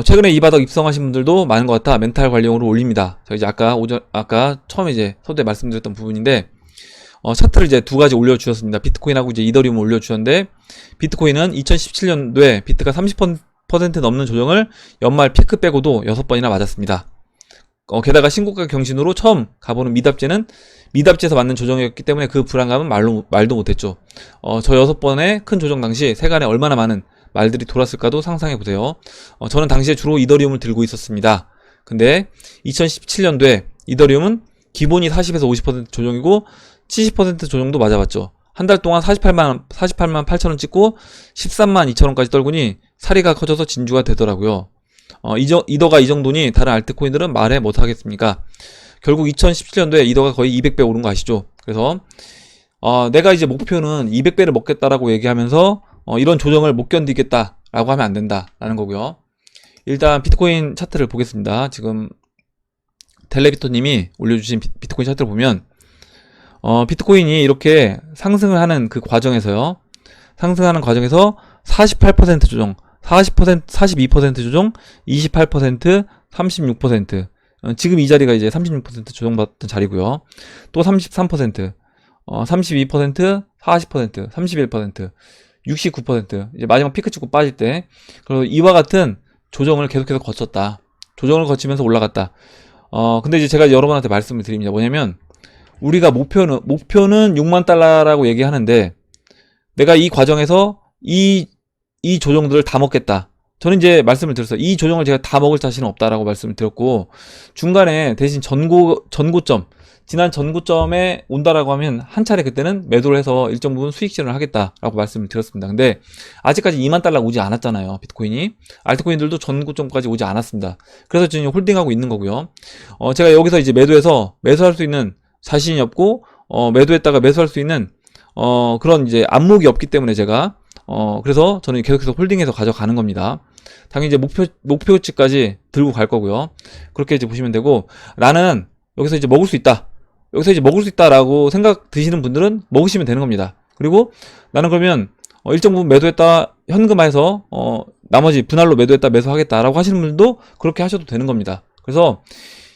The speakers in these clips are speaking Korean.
최근에 이 바닥 입성하신 분들도 많은 것 같아 멘탈 관리용으로 올립니다. 저 이제 아까 처음에 이제 서두에 말씀드렸던 부분인데, 차트를 이제 두 가지 올려주셨습니다. 비트코인하고 이제 이더리움을 올려주셨는데, 비트코인은 2017년도에 비트가 30% 넘는 조정을 연말 피크 빼고도 6번이나 맞았습니다. 게다가 신고가 경신으로 처음 가보는 미답제는 미답제에서 맞는 조정이었기 때문에 그 불안감은 말도 못했죠. 저 6번의 큰 조정 당시 세간에 얼마나 많은 말들이 돌았을까도 상상해보세요. 저는 당시에 주로 이더리움을 들고 있었습니다. 근데 2017년도에 이더리움은 기본이 40에서 50% 조정이고 70% 조정도 맞아봤죠. 한 달 동안 48만 8천원 찍고 13만 2천원까지 떨구니 사리가 커져서 진주가 되더라고요. 이더가 이 정도니 다른 알트코인들은 말해 못하겠습니까? 결국 2017년도에 이더가 거의 200배 오른 거 아시죠? 그래서 내가 이제 목표는 200배를 먹겠다라고 얘기하면서 이런 조정을 못 견디겠다라고 하면 안 된다라는 거고요. 일단 비트코인 차트를 보겠습니다. 지금 텔레비토님이 올려주신 비트코인 차트를 보면 비트코인이 이렇게 상승을 하는 그 과정에서요. 상승하는 과정에서 48% 조정, 40%, 42% 조정, 28%, 36%. 지금 이 자리가 이제 36% 조정받던 자리고요. 또 33%, 32%, 40%, 31%, 69%. 이제 마지막 피크 찍고 빠질 때. 그리고 이와 같은 조정을 계속해서 거쳤다. 조정을 거치면서 올라갔다. 근데 이제 제가 여러분한테 말씀을 드립니다. 뭐냐면, 우리가 목표는 6만 달러라고 얘기하는데, 내가 이 과정에서 이 조정들을 다 먹겠다. 저는 이제 말씀을 드렸어요. 이 조정을 제가 다 먹을 자신은 없다라고 말씀을 드렸고, 중간에 대신 전고점, 지난 전고점에 온다라고 하면 한 차례 그때는 매도를 해서 일정 부분 수익 실현을 하겠다라고 말씀을 드렸습니다. 근데 아직까지 2만 달러가 오지 않았잖아요. 비트코인이. 알트코인들도 전고점까지 오지 않았습니다. 그래서 지금 홀딩하고 있는 거고요. 제가 여기서 이제 매수할 수 있는 자신이 없고, 매도했다가 매수할 수 있는 그런 이제 안목이 없기 때문에 제가 그래서 저는 계속해서 홀딩해서 가져가는 겁니다. 당연히 이제 목표치까지 들고 갈 거고요. 그렇게 이제 보시면 되고, 나는 여기서 이제 먹을 수 있다. 여기서 이제 먹을 수 있다라고 생각 드시는 분들은 먹으시면 되는 겁니다. 그리고 나는 그러면 일정 부분 매도했다, 현금화해서 나머지 분할로 매도했다, 매수하겠다라고 하시는 분들도 그렇게 하셔도 되는 겁니다. 그래서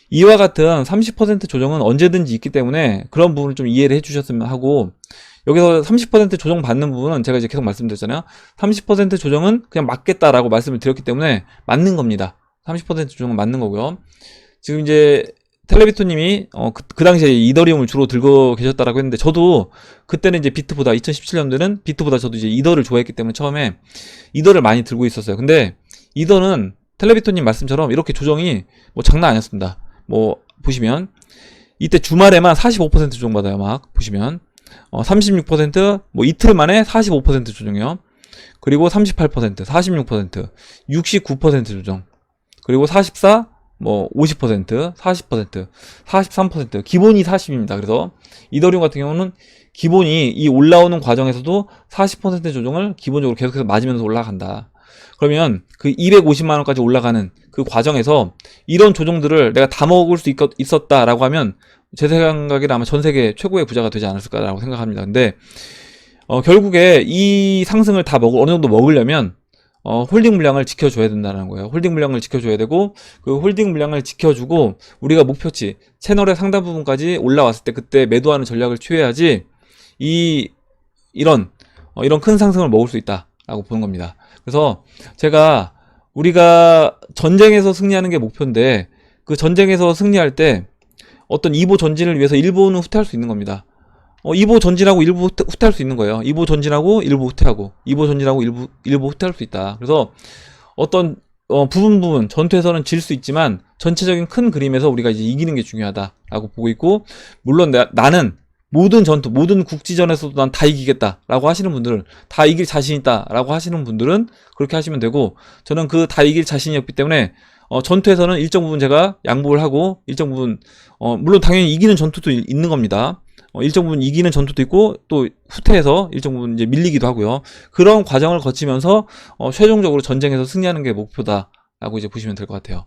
이와 같은 30% 조정은 언제든지 있기 때문에 그런 부분을 좀 이해를 해주셨으면 하고, 여기서 30% 조정 받는 부분은 제가 이제 계속 말씀드렸잖아요. 30% 조정은 그냥 맞겠다라고 말씀을 드렸기 때문에 맞는 겁니다. 30% 조정은 맞는 거고요. 지금 이제 텔레비토님이 그 당시에 이더리움을 주로 들고 계셨다라고 했는데, 저도 그때는 이제 2017년도에는 비트보다 저도 이제 이더를 좋아했기 때문에 처음에 이더를 많이 들고 있었어요. 근데 이더는 텔레비토님 말씀처럼 이렇게 조정이 뭐 장난 아니었습니다. 뭐 보시면 이때 주말에만 45% 조정받아요. 막 보시면 36%, 뭐 이틀 만에 45% 조정이요. 그리고 38%, 46%, 69% 조정. 그리고 44, 뭐 50%, 40%, 43%, 기본이 40입니다. 그래서 이더리움 같은 경우는 기본이 이 올라오는 과정에서도 40% 조정을 기본적으로 계속해서 맞으면서 올라간다. 그러면 그 250만 원까지 올라가는 그 과정에서 이런 조정들을 내가 다 먹을 수 있었다라고 하면 제 생각에는 아마 전 세계 최고의 부자가 되지 않았을까라고 생각합니다. 근데 결국에 이 상승을 다 어느 정도 먹으려면 홀딩 물량을 지켜줘야 된다는 거예요. 홀딩 물량을 지켜줘야 되고, 그 홀딩 물량을 지켜주고 우리가 목표치 채널의 상단 부분까지 올라왔을 때 그때 매도하는 전략을 취해야지 이런 큰 상승을 먹을 수 있다라고 보는 겁니다. 그래서 우리가 전쟁에서 승리하는 게 목표인데, 그 전쟁에서 승리할 때 어떤 이보 전진을 위해서 일부는 후퇴할 수 있는 겁니다. 이보 전진하고 일부 후퇴할 수 있는 거예요. 이보 전진하고 일부 후퇴하고, 이보 전진하고 일부 후퇴할 수 있다. 그래서 어떤 부분 전투에서는 질 수 있지만 전체적인 큰 그림에서 우리가 이제 이기는 게 중요하다라고 보고 있고, 물론 나는 모든 전투, 모든 국지전에서도 난 다 이기겠다라고 하시는 분들은, 다 이길 자신 있다라고 하시는 분들은 그렇게 하시면 되고, 저는 그 다 이길 자신이 없기 때문에 전투에서는 일정 부분 제가 양보를 하고, 일정 부분 물론 당연히 이기는 전투도 있는 겁니다. 일정 부분 이기는 전투도 있고, 또 후퇴해서 일정 부분 이제 밀리기도 하고요. 그런 과정을 거치면서 최종적으로 전쟁에서 승리하는 게 목표다라고 이제 보시면 될 것 같아요.